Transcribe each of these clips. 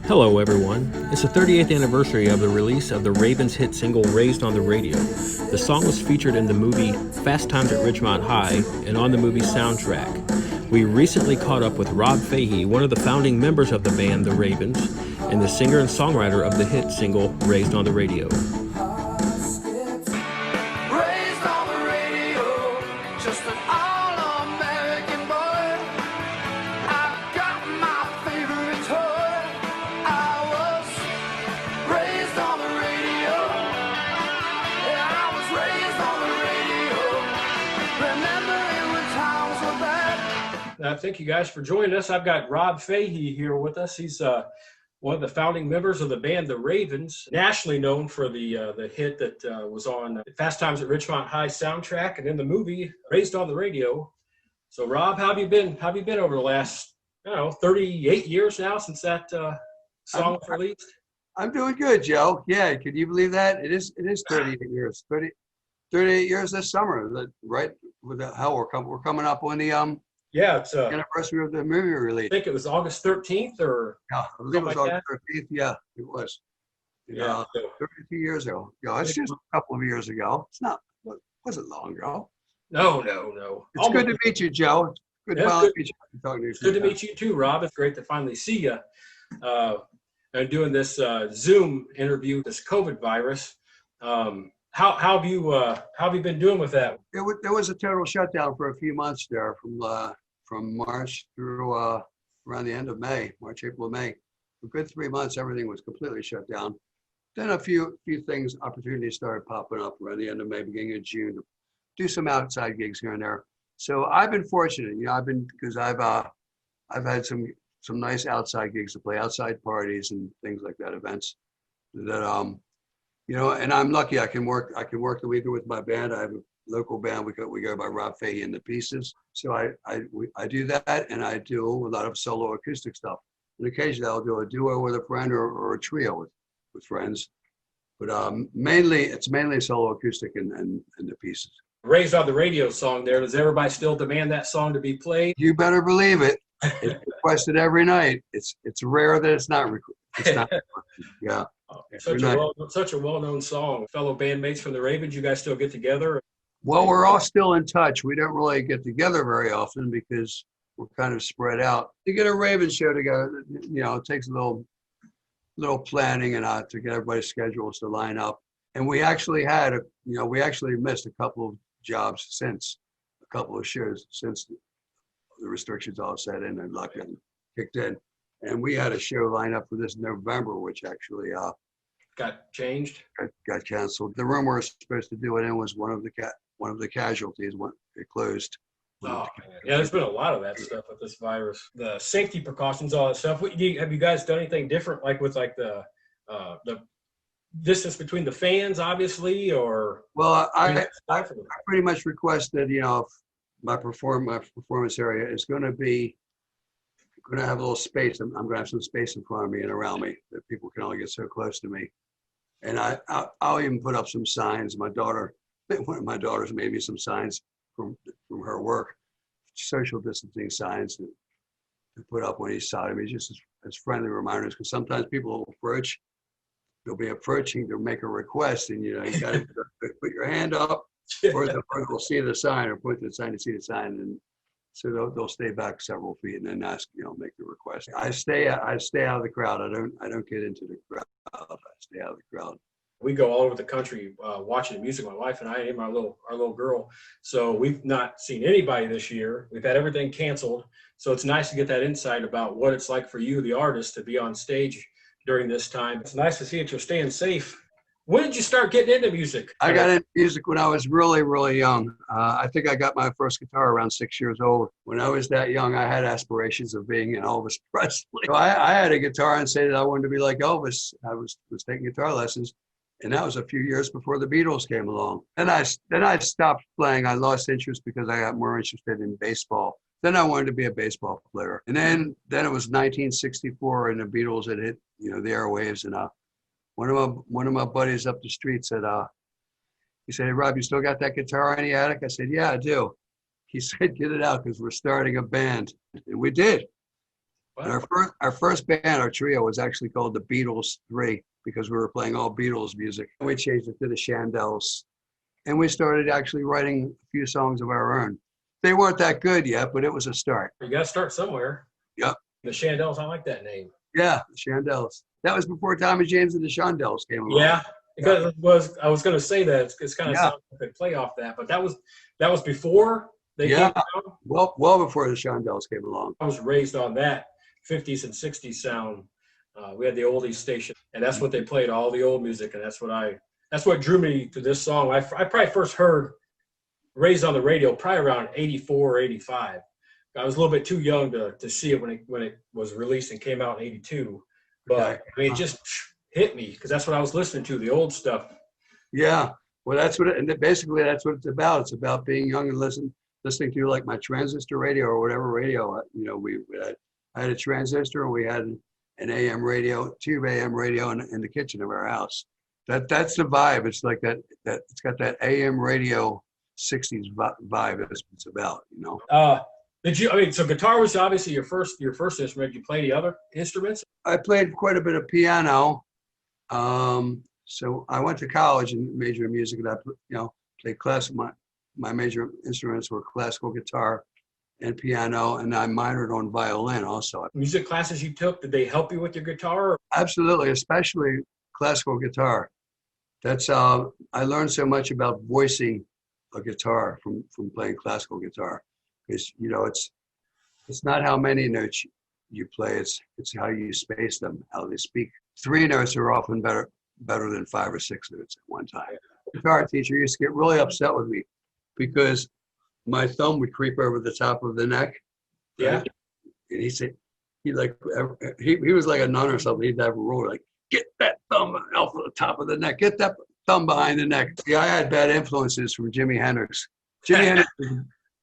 Hello everyone. It's the 38th anniversary of the release of the Ravyns hit single Raised on the Radio. The song was featured in the movie Fast Times at Ridgemont High and on the movie's soundtrack. We recently caught up with Rob Fahey, one of the founding members of the band The Ravyns, and the singer and songwriter of the hit single Raised on the Radio. Thank you guys for joining us. I've got Rob Fahey here with us. He's one of the founding members of the band The Ravyns, nationally known for the hit that was on Fast Times at Ridgemont High soundtrack and in the movie Raised on the Radio. So Rob, how have you been? How have you been over the last 38 years now since that song was released? I'm doing good, Joe. Yeah, can you believe that? It is 38 years. 38 years this summer. Right? With how we're coming up on the it's anniversary of the movie release. I think it was August 13th or yeah, I believe it was August 13th. Yeah, it was. 32 years ago. Yeah, it's just a couple of years ago. It's not. Wasn't long ago. No. It's good to meet you, Joe. Good to meet you. Good to meet you too, Rob. It's great to finally see you. And doing this Zoom interview, this COVID virus. How have you been doing with that? There was a total shutdown for a few months there, from March through around the end of May, March, April, May. For a good 3 months, everything was completely shut down. Then a few opportunities started popping up around the end of May, beginning of June, to do some outside gigs here and there. So I've been fortunate, because I've had some nice outside gigs to play, outside parties and things like that, events that and I'm lucky. I can work the weekend with my band. I have a local band. We go by Rob Fahey and the Pieces. So I do that, and I do a lot of solo acoustic stuff. And occasionally I'll do a duo with a friend or a trio with friends. But it's mainly solo acoustic and the Pieces. Raised on the Radio song there. Does everybody still demand that song to be played? You better believe it. It's requested every night. It's rare that it's not requested. It's not. Yeah. Such a well-known song. Fellow bandmates from the Ravyns, you guys still get together? Well, we're all still in touch. We don't really get together very often because we're kind of spread out. To get a Ravyns show together, it takes a little planning and to get everybody's schedules to line up. And we actually missed a couple of jobs since a couple of shows since the restrictions all set in and lockdown kicked in. And we had a show lined up for this November, which actually got changed. Got canceled. The room we were supposed to do it in was one of the casualties when it closed. Oh, yeah, there's been a lot of that stuff with this virus. The safety precautions, all that stuff. Have you guys done anything different, like with the distance between the fans, obviously, or? Well, I pretty much request that if my performance area is going to have a little space. I'm going to have some space in front of me and around me that people can only get so close to me. And I'll even put up some signs. One of my daughters made me some signs from her work, social distancing signs to put up on each side of me, just as friendly reminders. Because sometimes people will approach, they'll be approaching to make a request, and you got to put your hand up, or they'll see the sign, or point to the sign to see the sign, and so they'll stay back several feet and then ask, make the request. I stay out of the crowd. I don't get into the crowd. I stay out of the crowd. We go all over the country watching music, my wife and I, and our little girl. So we've not seen anybody this year. We've had everything canceled. So it's nice to get that insight about what it's like for you, the artist, to be on stage during this time. It's nice to see that you're staying safe. When did you start getting into music? I got into music when I was really, really young. I think I got my first guitar around 6 years old. When I was that young, I had aspirations of being an Elvis Presley. So I had a guitar and said that I wanted to be like Elvis. I was taking guitar lessons, and that was a few years before the Beatles came along. Then I stopped playing. I lost interest because I got more interested in baseball. Then I wanted to be a baseball player. And then it was 1964, and the Beatles had hit the airwaves, and one of my buddies up the street said, he said, "Hey, Rob, you still got that guitar in the attic?" I said, "Yeah, I do." He said, "Get it out because we're starting a band." And we did. And our first band, our trio, was actually called the Beatles 3 because we were playing all Beatles music. We changed it to the Shandells. And we started actually writing a few songs of our own. They weren't that good yet, but it was a start. You got to start somewhere. Yep. The Shandells, I like that name. Yeah, the Shandells. That was before Tommy James and the Shandells came along. Yeah, because I was going to say that it's kind of sounds like a play off that, but that was before they came out. Well before the Shandells came along. I was raised on that 50s and 60s sound. We had the oldies station, and that's what they played, all the old music, and that's what drew me to this song. I probably first heard Raised on the Radio probably around 84 or 85. I was a little bit too young to see it when it was released and came out in 82. But I mean, it just hit me because that's what I was listening to, the old stuff. Yeah. Well, basically that's what it's about. It's about being young and listening to like my transistor radio or whatever radio. I had a transistor and we had an AM radio, tube AM radio in the kitchen of our house. That's the vibe. It's like that it's got that AM radio 60s vibe. That's what it's about, you know. So guitar was obviously your first instrument. Did you play the other instruments? I played quite a bit of piano. So I went to college and majored in music, and I played classical. My major instruments were classical guitar and piano, and I minored on violin also. Music classes you took, did they help you with your guitar? Absolutely, especially classical guitar. That's I learned so much about voicing a guitar from playing classical guitar. Because it's not how many notes you play, it's how you space them, how they speak. 3 notes are often better than 5 or 6 notes at one time. The guitar teacher used to get really upset with me because my thumb would creep over the top of the neck. Yeah. And he said, he was like a nun or something. He'd have a rule like, get that thumb off of the top of the neck, get that thumb behind the neck. Yeah, I had bad influences from Jimi Hendrix. Jimi Hendrix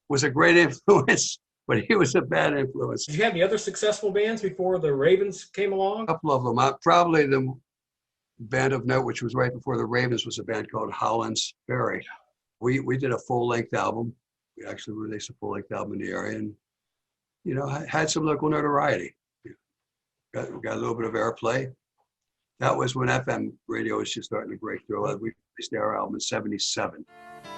was a great influence, but he was a bad influence. Did you have any other successful bands before the Ravyns came along? A couple of them. Probably the band of note, which was right before the Ravyns, was a band called Holland's Ferry. We did a full-length album. We actually released a full-length album in the area and, had some local notoriety. Got a little bit of airplay. That was when FM radio was just starting to break through. We released our album in 77.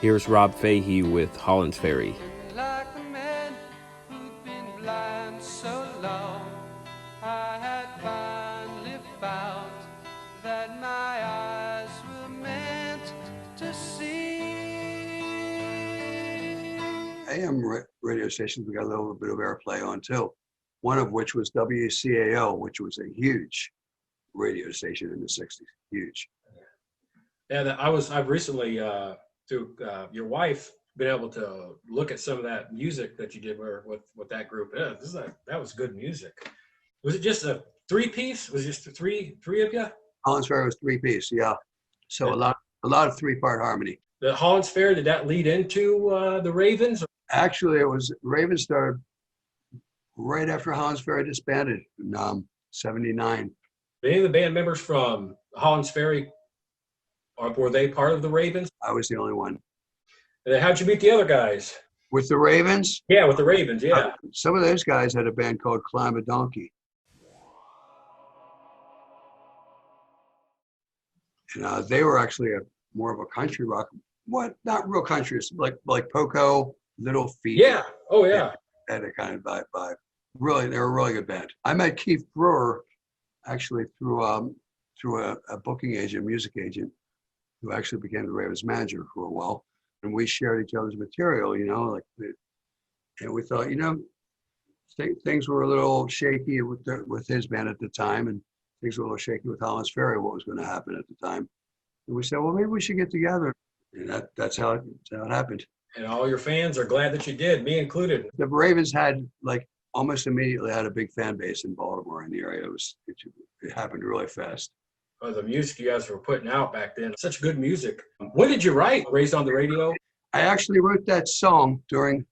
Here's Rob Fahey with Holland's Ferry. Like the man who'd been blind so long, I had finally found that my eyes were meant to see. AM radio stations, we got a little bit of airplay on too. One of which was WCAO, which was a huge radio station in the 60s. Huge. Yeah, I've recently through your wife been able to look at some of that music that you did with that group. Yeah, that was good music. Was it just a 3-piece? Was it just three of you? Holland's Fair was 3-piece, yeah. So a lot of 3-part harmony. The Holland's Fair, did that lead into the Ravyns? Actually, it was Ravyns started right after Holland's Fair disbanded in 79. Any of the band members from Holland's Ferry, were they part of the Ravyns? I was the only one. And then how'd you meet the other guys? With the Ravyns? Yeah, with the Ravyns, yeah. Some of those guys had a band called Climb a Donkey. And they were actually more of a country rock. Not real country, like Poco, Little Feat. Yeah, oh yeah. Had a kind of vibe. Really, they were a really good band. I met Keith Brewer actually through a booking agent, music agent, who actually became the Ravyns manager for a while. And we shared each other's material, and we thought, things were a little shaky with his band at the time, and things were a little shaky with Holland's Ferry, what was going to happen at the time. And we said, well, maybe we should get together. And that's how it happened. And all your fans are glad that you did, me included. The Ravyns had almost immediately had a big fan base in Baltimore in the area. It happened really fast. The music you guys were putting out back then, such good music. When did you write Raised on the Radio? I actually wrote that song during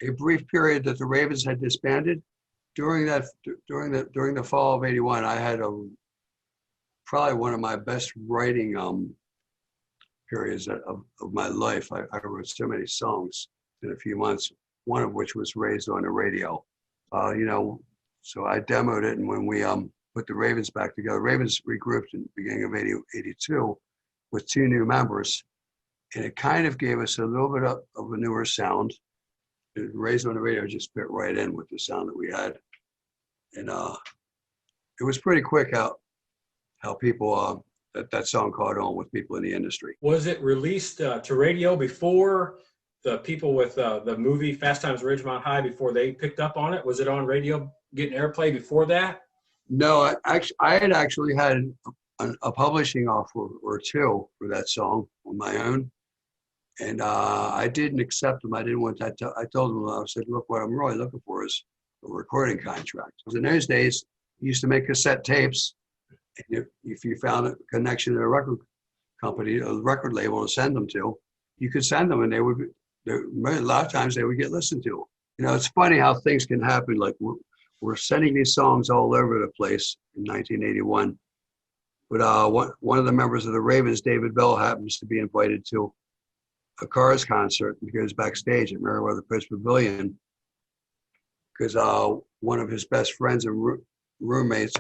a brief period that the Ravyns had disbanded. During the fall of '81, I had probably one of my best writing periods of my life. I wrote so many songs in a few months, one of which was Raised on the Radio. So I demoed it, and when we put the Ravyns back together, Ravyns regrouped in the beginning of 82 with 2 new members, and it kind of gave us a little bit of a newer sound. Raised on the Radio just fit right in with the sound that we had, and it was pretty quick how people that song caught on with people in the industry. Was it released to radio before the people with the movie Fast Times at Ridgemont High, before they picked up on it? Was it on radio getting airplay before that? No, I had actually had a publishing offer or 2 for that song on my own, and I didn't accept them. I didn't want that. I told them, I said, look, what I'm really looking for is a recording contract. Because in those days, you used to make cassette tapes, and if you found a connection to a record company, a record label to send them to, you could send them, and a lot of times they would get listened to. You know, it's funny how things can happen. Like we're sending these songs all over the place in 1981. But one of the members of the Ravyns, David Bell, happens to be invited to a Cars concert. He goes backstage at Meriwether Post Pavilion because one of his best friends and roommates,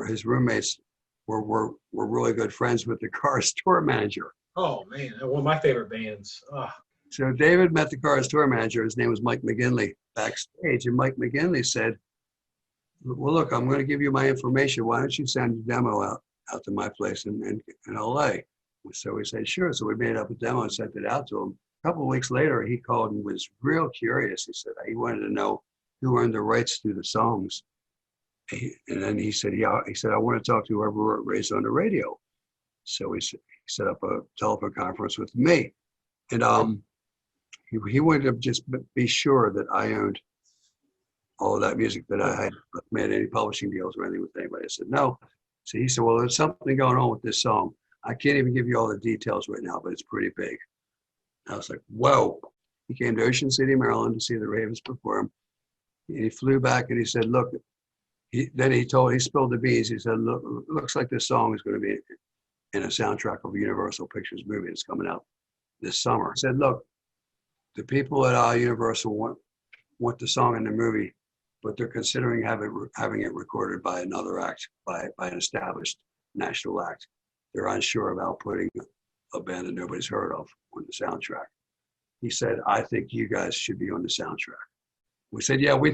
his roommates were really good friends with the Cars tour manager. Oh man, one of my favorite bands. So David met the Cars tour manager. His name was Mike McGinley backstage, and Mike McGinley said, well, look, I'm going to give you my information. Why don't you send a demo out to my place in LA? So we said, sure. So we made up a demo and sent it out to him. A couple of weeks later, he called and was real curious. He said he wanted to know who earned the rights to the songs. And then he said, I want to talk to whoever wrote Raised on the Radio. So he set up a telephone conference with me. And he wanted to just be sure that I owned all of that music, that I had made any publishing deals or anything with anybody. I said, no. So he said, well, there's something going on with this song. I can't even give you all the details right now, but it's pretty big. I was like, whoa. He came to Ocean City, Maryland to see the Ravyns perform. And he flew back and he said, look, he spilled the beans. He said, look, it looks like this song is going to be in a soundtrack of a Universal Pictures movie that's coming out this summer. He said, look, the people at Universal want the song in the movie, but they're considering having it recorded by another act, by an established national act. They're unsure about putting a band that nobody's heard of on the soundtrack. He said, I think you guys should be on the soundtrack. We said, yeah, we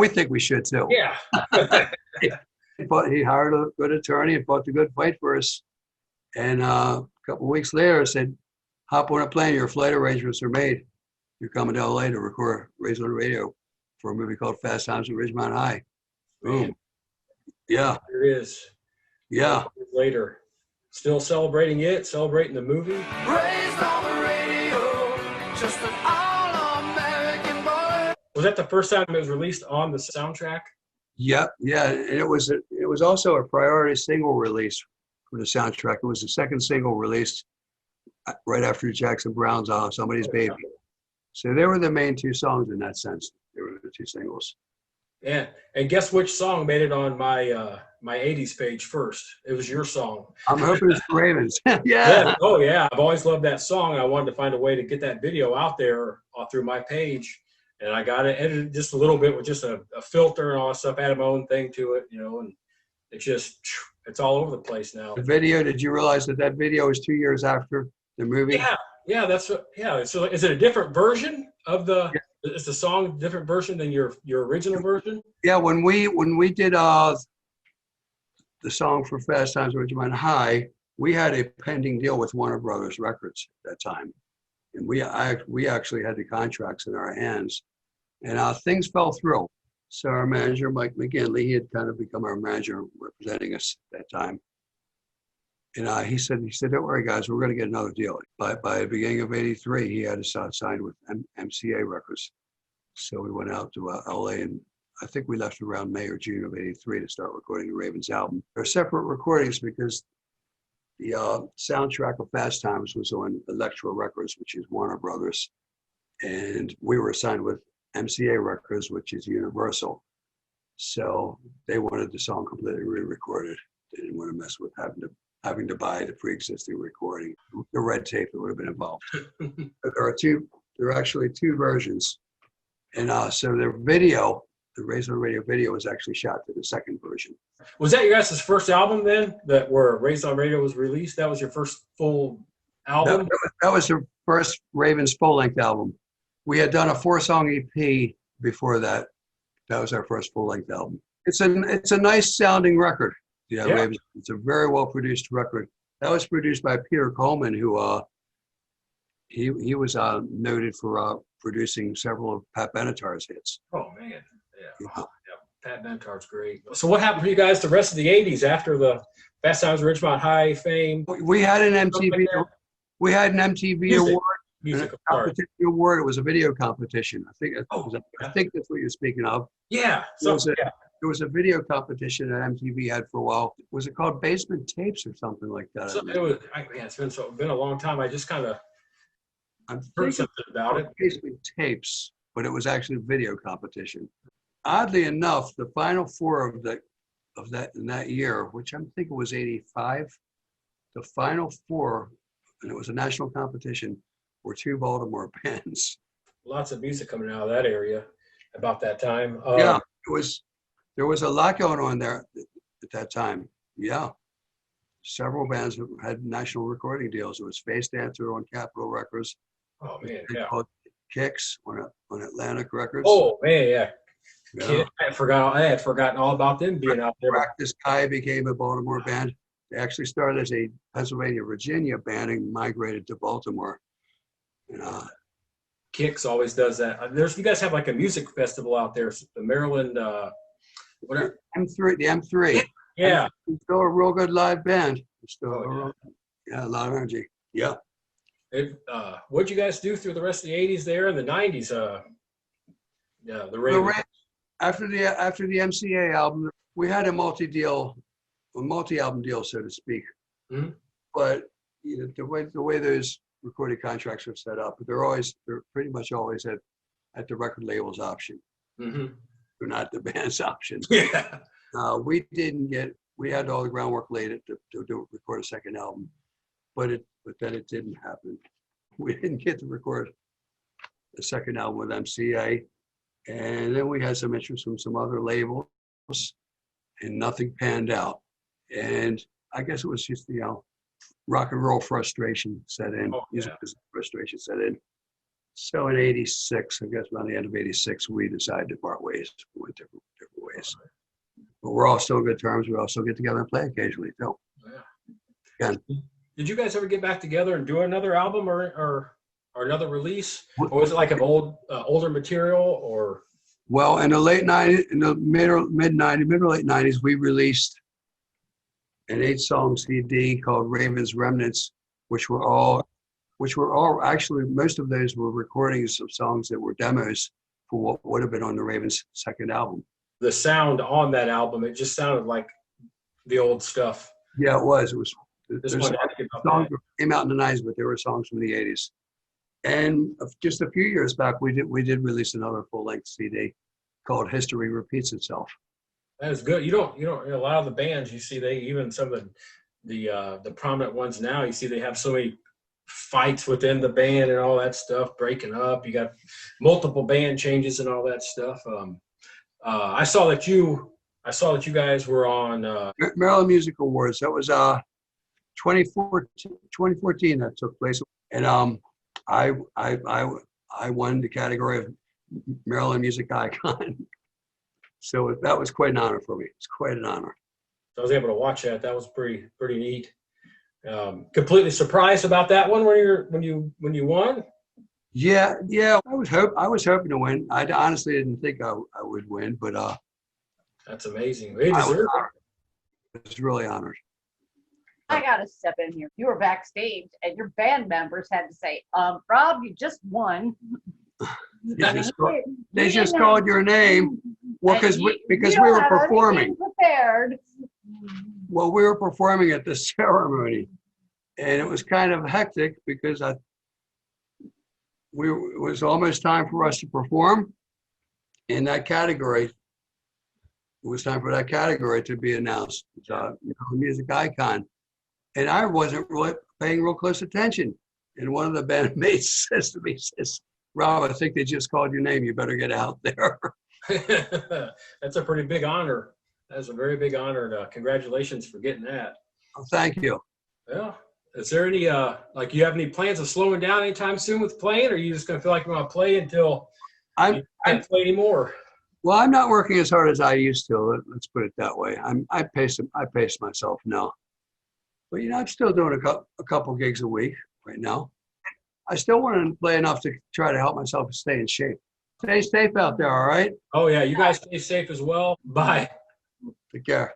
think we should too. Yeah. But he hired a good attorney and fought the good fight for us. And a couple of weeks later, said, hop on a plane, your flight arrangements are made. You're coming to LA to record Raised on the Radio for a movie called Fast Times at Ridgemont High. Boom. Yeah. There it is. Yeah. Later. Still celebrating the movie. Raised on the radio, just an all-American boy. Was that the first time it was released on the soundtrack? Yeah. And it was also a priority single release for the soundtrack. It was the second single released right after Jackson Brown's Somebody's Baby. So they were the main 2 songs in that sense. They were the 2 singles. Yeah, and guess which song made it on my my 80s page first? It was your song. I'm hoping it's the Ravyns. Yeah. Oh, yeah. I've always loved that song. I wanted to find a way to get that video out there through my page. And I got it edited just a little bit with just a filter and all that stuff. Added my own thing to it, and it's all over the place now. The video, did you realize that video is 2 years after the movie? Yeah. So is it a different version of the? Yeah. Is the song a different version than your original version? Yeah, when we did the song for Fast Times at Ridgemont High, we had a pending deal with Warner Brothers Records at that time, and we actually had the contracts in our hands, and things fell through. So our manager, Mike McGinley, he had kind of become our manager representing us at that time. And he said, don't worry, guys, we're going to get another deal. By the beginning of '83, he had us signed with MCA Records. So we went out to LA, and I think we left around May or June of '83 to start recording the Ravyns album. They're separate recordings because the soundtrack of Fast Times was on Elektra Records, which is Warner Brothers. And we were signed with MCA Records, which is Universal. So they wanted the song completely re-recorded. They didn't want to mess with having to buy the pre-existing recording, the red tape that would have been involved. There are actually 2 versions. And so the video the Raised on Radio video was actually shot to the second version. Was that your guys' first album then, that where Raised on Radio was released? That was your first full album? That was the first Ravyns full-length album. We had done a 4-song EP before that. That was our first full-length album. It's a nice sounding record. Yeah, Ravyns. It's a very well produced record. That was produced by Peter Coleman, who he was noted for producing several of Pat Benatar's hits. Oh man, yeah. Pat Benatar's great. So what happened for you guys the rest of the '80s after the Fast Times at Ridgemont High fame? We had an MTV. We had an MTV award. Music competition award. It was a video competition. I think that's what you're speaking of. Yeah. There was a video competition that MTV had for a while. Was it called Basement Tapes or something like that? It's been a long time. I just kind of heard something about it. Basement Tapes, but it was actually a video competition. Oddly enough, the final four of that in that year, which I'm thinking was '85, the final four, and it was a national competition, were 2 Baltimore bands. Lots of music coming out of that area about that time. Yeah, there was a lot going on there at that time. Yeah. Several bands had national recording deals. It was Face Dancer on Capitol Records. Oh, man, Called Kicks on Atlantic Records. Oh, man, yeah. I had forgotten all about them being out there. Practice Kai became a Baltimore band. They actually started as a Pennsylvania, Virginia band and migrated to Baltimore. Kicks always does that. You guys have like a music festival out there, the Maryland, whatever. The M3. Yeah. It's still a real good live band. A lot of energy. Yeah. What'd you guys do through the rest of the '80s there and the '90s? The Ravyns. After the MCA album, we had a multi-album deal, so to speak. Mm-hmm. But the way those recording contracts are set up, they're pretty much always at the record label's option. Mm-hmm. They're not the band's option. Yeah. We had all the groundwork laid to record a second album, but then it didn't happen. We didn't get to record a second album with MCA, and then we had some interest from some other labels, and nothing panned out. And I guess it was just rock and roll frustration set in, music business frustration set in. So in '86, I guess around the end of '86, we decided to part ways. We went different ways. But we're all still good terms. We also get together and play occasionally, too. Yeah. Again. Did you guys ever get back together and do another album or another release? Or was it like an older material or? Well, in the late '90s, in the mid or late '90s, we released an 8-song CD called Ravyns Remnants, which were all actually, most of those were recordings of songs that were demos for what would have been on the Ravyns' second album. The sound on that album, it just sounded like the old stuff. Yeah, it was. It was. Songs that came out in the '90s, but there were songs from the '80s. And just a few years back, we did release another full-length CD called "History Repeats Itself." That is good. You don't a lot of the bands you see, they even some of the prominent ones now, you see they have so many fights within the band and all that stuff, breaking up. You got multiple band changes and all that stuff. I saw that you guys were on Maryland Music Awards. That was 2014 that took place, and I won the category of Maryland Music Icon. So that was quite an honor for me. It's quite an honor. I was able to watch that. That was pretty neat. Completely surprised about that one when you won. Yeah. I was hoping to win. I honestly didn't think I would win, but that's amazing. They deserve it. I was really honored. I gotta step in here. You were backstage, and your band members had to say, "Rob, you just won." They just called your name. Well, because we were performing. Prepared. Well, we were performing at the ceremony, and it was kind of hectic because it was almost time for us to perform in that category. It was time for that category to be announced, music icon, and I wasn't really paying real close attention. And one of the bandmates says to me, "Rob, I think they just called your name. You better get out there." That's a pretty big honor. That's a very big honor. And, congratulations for getting that. Oh, thank you. Yeah. Is there any, like, you have any plans of slowing down anytime soon with playing, or are you just going to feel like you want to play until you can't play anymore? Well, I'm not working as hard as I used to. Let's put it that way. I pace myself now. But I'm still doing a couple gigs a week right now. I still want to play enough to try to help myself stay in shape. Stay safe out there, all right? Oh, yeah. You guys stay safe as well. Bye. Take care.